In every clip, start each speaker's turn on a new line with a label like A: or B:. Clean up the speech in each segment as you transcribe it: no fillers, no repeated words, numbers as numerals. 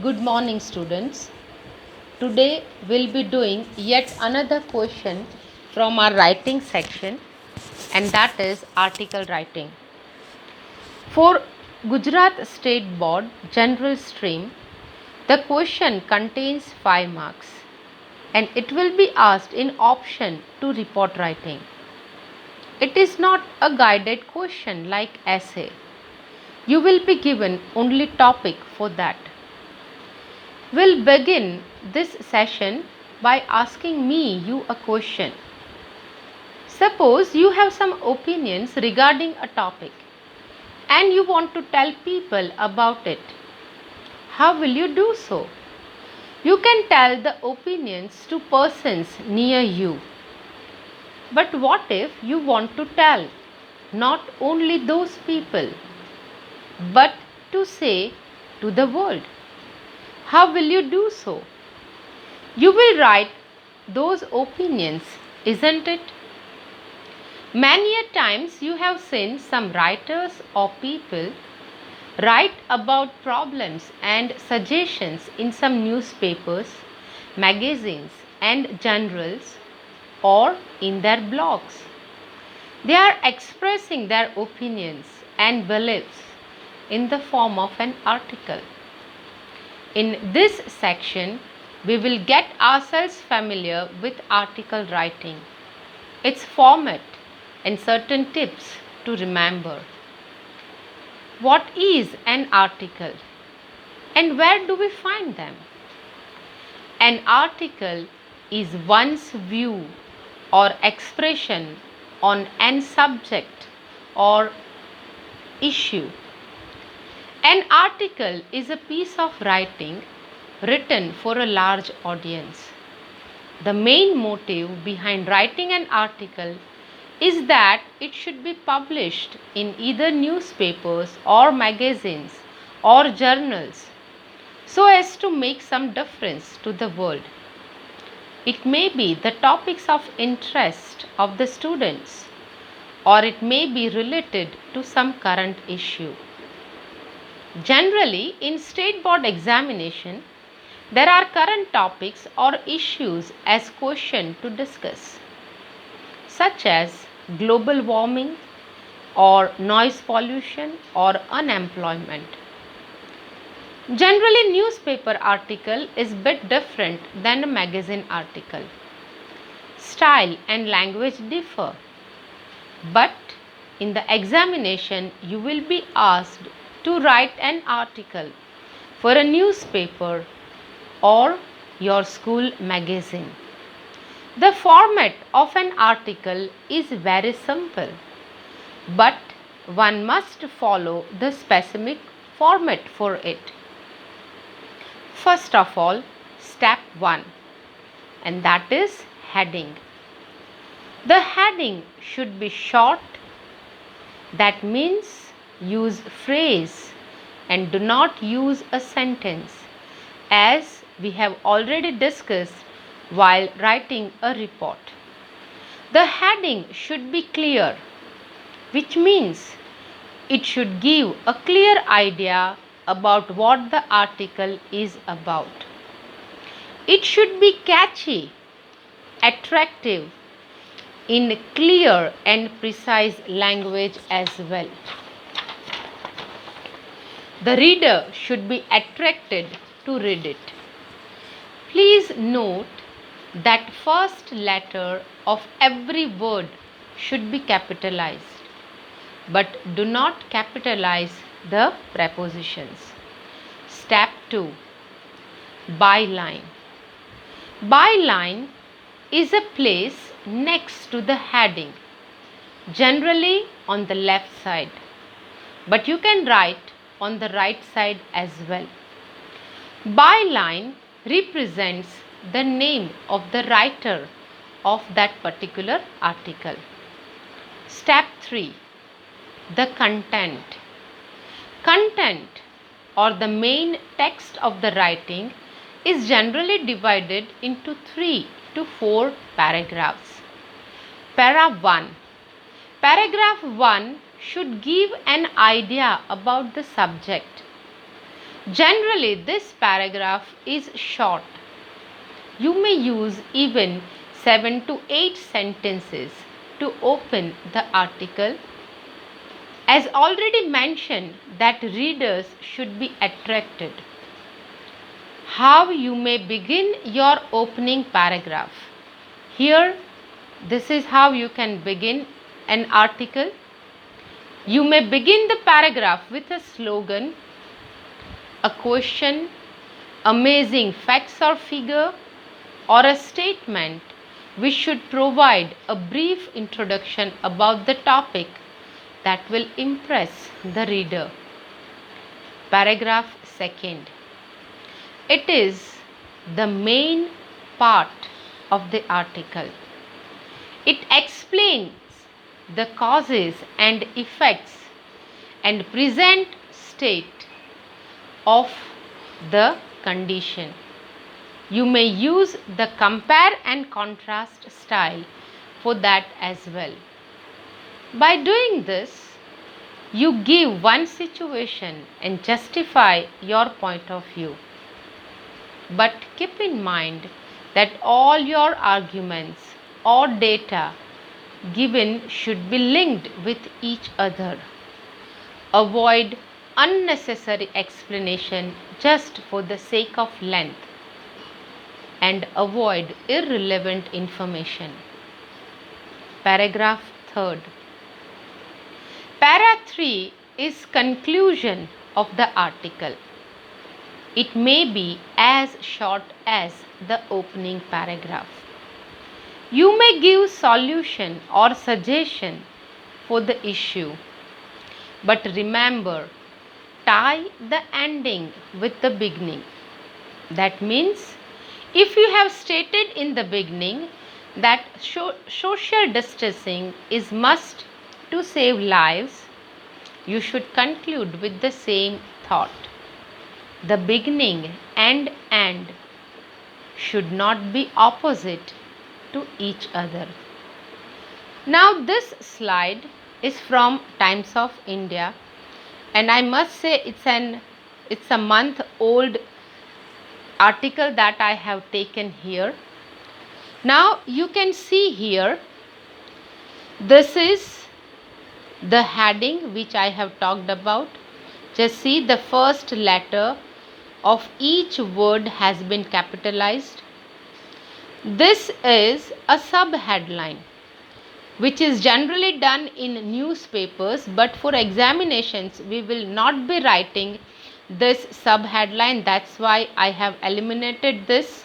A: Good morning, students. Today we'll be doing yet another question from our writing section, and that is article writing. For Gujarat State Board General Stream, the question contains 5 marks and it will be asked in option to report writing. It is not a guided question like essay. You will be given only topic for that. We'll begin this session by asking you a question. Suppose you have some opinions regarding a topic and you want to tell people about it. How will you do so? You can tell the opinions to persons near you. But what if you want to tell not only those people but to say to the world? How will you do so? You will write those opinions, isn't it? Many a times you have seen some writers or people write about problems and suggestions in some newspapers, magazines, and journals or in their blogs. They are expressing their opinions and beliefs in the form of an article. In this section, we will get ourselves familiar with article writing, its format, and certain tips to remember. What is an article and where do we find them? An article is one's view or expression on an subject or issue. An article is a piece of writing written for a large audience. The main motive behind writing an article is that it should be published in either newspapers or magazines or journals so as to make some difference to the world. It may be the topics of interest of the students or it may be related to some current issue. Generally, in state board examination, there are current topics or issues as question to discuss, such as global warming or noise pollution or unemployment. Generally, newspaper article is bit different than a magazine article. Style and language differ, but in the examination you will be asked to write an article for a newspaper or your school magazine. The format of an article is very simple, but one must follow the specific format for it. First of all, step 1, and that is heading. The heading should be short, that means use phrase and do not use a sentence, as we have already discussed while writing a report. The heading should be clear, which means it should give a clear idea about what the article is about. It should be catchy, attractive, in clear and precise language as well. The reader should be attracted to read it. Please note that first letter of every word should be capitalized, but do not capitalize the prepositions. Step 2. Byline. Byline is a place next to the heading, generally on the left side, but you can write on the right side as well. Byline represents the name of the writer of that particular article. Step 3. The content. Content or the main text of the writing is generally divided into 3 to 4 paragraphs. Para 1. Paragraph 1 should give an idea about the subject. Generally, this paragraph is short. You may use even 7 to 8 sentences to open the article. As already mentioned, that readers should be attracted. How you may begin your opening paragraph. Here, this is how you can begin an article. You may begin the paragraph with a slogan, a question, amazing facts or figure, or a statement which should provide a brief introduction about the topic that will impress the reader. Paragraph second. It is the main part of the article. It explains the causes and effects and present state of the condition. You may use the compare and contrast style for that as well. By doing this, you give one situation and justify your point of view. But keep in mind that all your arguments or data given should be linked with each other. Avoid unnecessary explanation just for the sake of length, and avoid irrelevant information. Paragraph 3rd. Para 3 is conclusion of the article. It may be as short as the opening paragraph. You may give solution or suggestion for the issue. But remember, tie the ending with the beginning. That means, if you have stated in the beginning that social distancing is must to save lives, you should conclude with the same thought. The beginning and end should not be opposite to each other. Now this slide is from Times of India, and I must say it's a month old article that I have taken here. Now you can see here, this is the heading which I have talked about. Just see, the first letter of each word has been capitalized. This is a sub-headline which is generally done in newspapers, but for examinations we will not be writing this sub-headline. That's why I have eliminated this.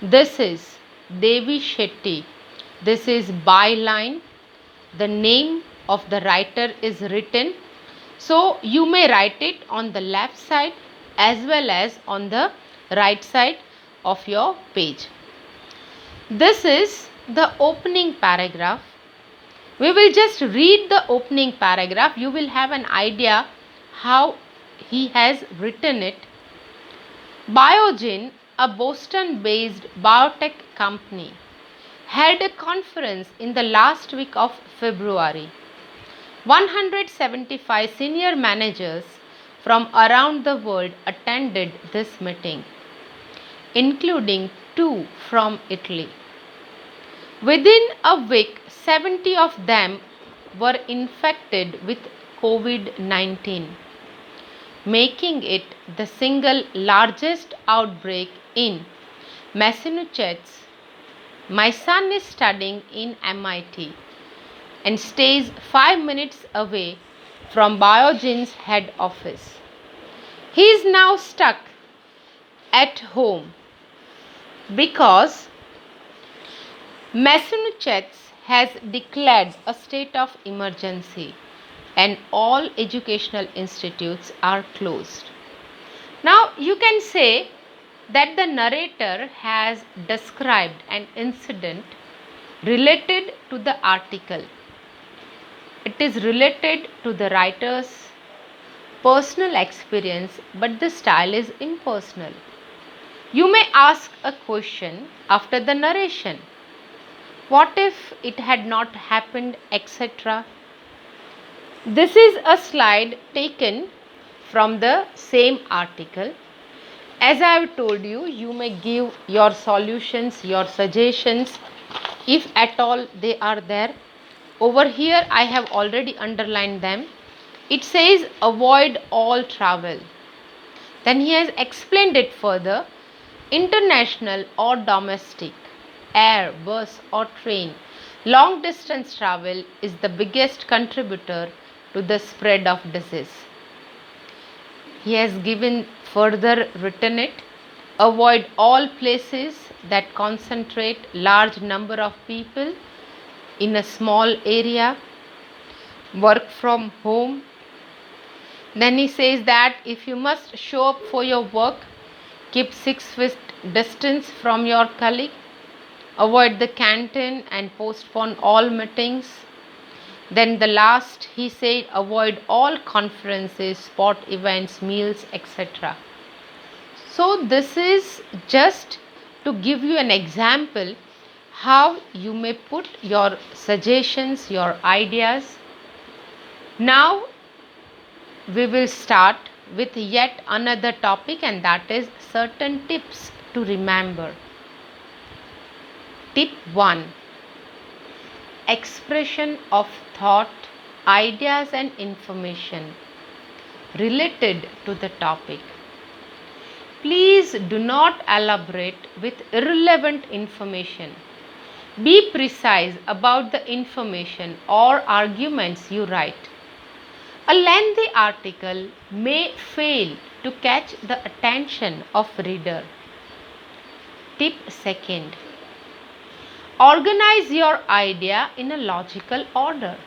A: This is Devi Shetty. This is byline. The name of the writer is written. So you may write it on the left side as well as on the right side of your page. This is the opening paragraph. We will just read the opening paragraph. You will have an idea how he has written it. Biogen, a Boston-based biotech company, held a conference in the last week of February. 175 senior managers from around the world attended this meeting, including 2 from Italy. Within a week, 70 of them were infected with COVID-19, making it the single largest outbreak in Massachusetts. My son is studying in MIT and stays 5 minutes away from Biogen's head office. He is now stuck at home because Massachusetts has declared a state of emergency and all educational institutes are closed. Now you can say that the narrator has described an incident related to the article. It is related to the writer's personal experience, but the style is impersonal. You may ask a question after the narration. What if it had not happened, etc.? This is a slide taken from the same article. As I have told you, you may give your solutions, your suggestions, if at all they are there. Over here, I have already underlined them. It says avoid all travel. Then he has explained it further. International or domestic, air, bus or train, long distance travel is the biggest contributor to the spread of disease. He has given further written it. Avoid all places that concentrate large number of people in a small area. Work from home. Then he says that if you must show up for your work, keep 6 feet distance from your colleague. Avoid the canteen and postpone all meetings. Then the last, he said, avoid all conferences, sport events, meals, etc. So this is just to give you an example how you may put your suggestions, your ideas. Now we will start with yet another topic, and that is certain tips to remember. Tip 1. Expression of thought, ideas and information related to the topic. Please do not elaborate with irrelevant information. Be precise about the information or arguments you write. A lengthy article may fail to catch the attention of reader. Tip 2. Organize your idea in a logical order.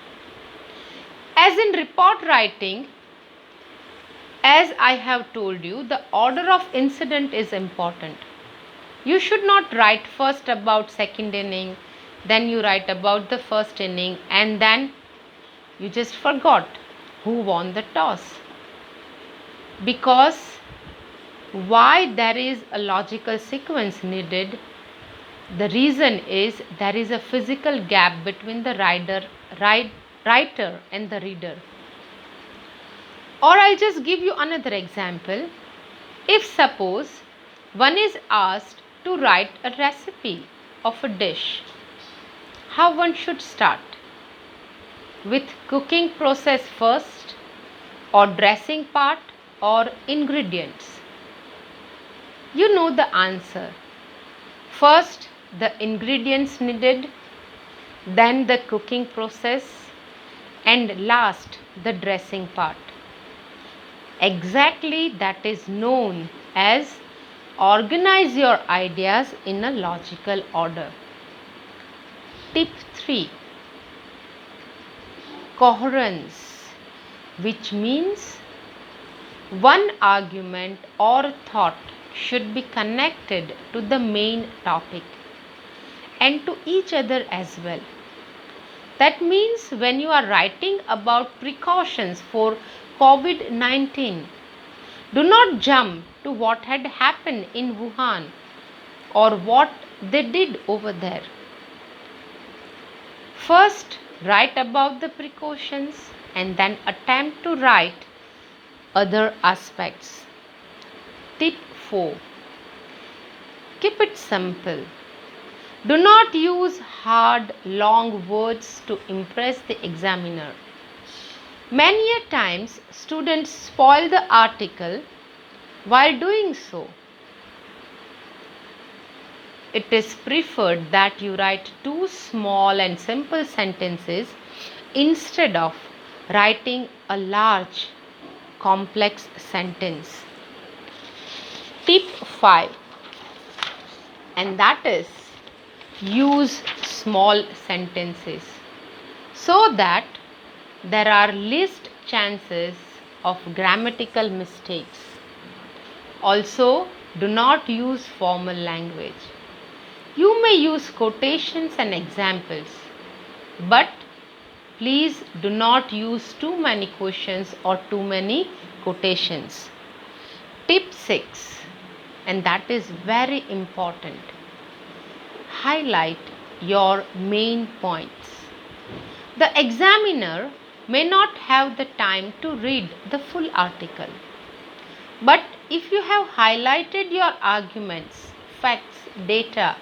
A: As in report writing, as I have told you, the order of incident is important. You should not write first about second inning, then you write about the first inning, and then you just forgot who won the toss. Because why there is a logical sequence needed? The reason is there is a physical gap between the writer and the reader. Or I'll just give you another example. If suppose one is asked to write a recipe of a dish, how one should start? With cooking process first, or dressing part, or ingredients? You know the answer. First, the ingredients needed, then the cooking process, and last, the dressing part. Exactly, that is known as organize your ideas in a logical order. Tip 3. Coherence, which means one argument or thought should be connected to the main topic and to each other as well. That means when you are writing about precautions for COVID-19, do not jump to what had happened in Wuhan or what they did over there. First, write about the precautions and then attempt to write other aspects. Tip 4. Keep it simple. Do not use hard, long words to impress the examiner. Many a times, students spoil the article while doing so. It is preferred that you write 2 small and simple sentences instead of writing a large, complex sentence. Tip 5, and that is use small sentences so that there are least chances of grammatical mistakes. Also, do not use formal language. You may use quotations and examples, but please do not use too many questions or too many quotations. Tip 6, and that is very important. Highlight your main points. The examiner may not have the time to read the full article. if you have highlighted your arguments, facts, data,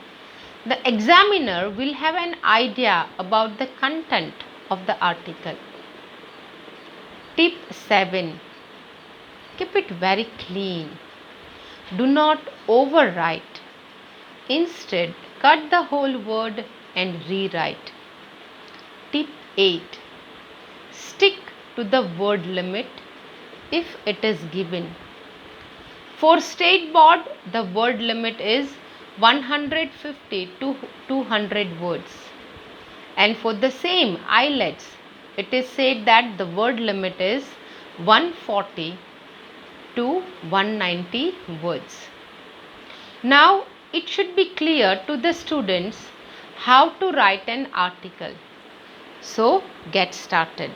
A: the examiner will have an idea about the content of the article. Tip 7. Keep it very clean. Do not overwrite. Instead, cut the whole word and rewrite. Tip 8. Stick to the word limit if it is given. For State Board, the word limit is 150 to 200 words. And for the same IELTS, it is said that the word limit is 140 to 190 words. Now, it should be clear to the students how to write an article. So, get started.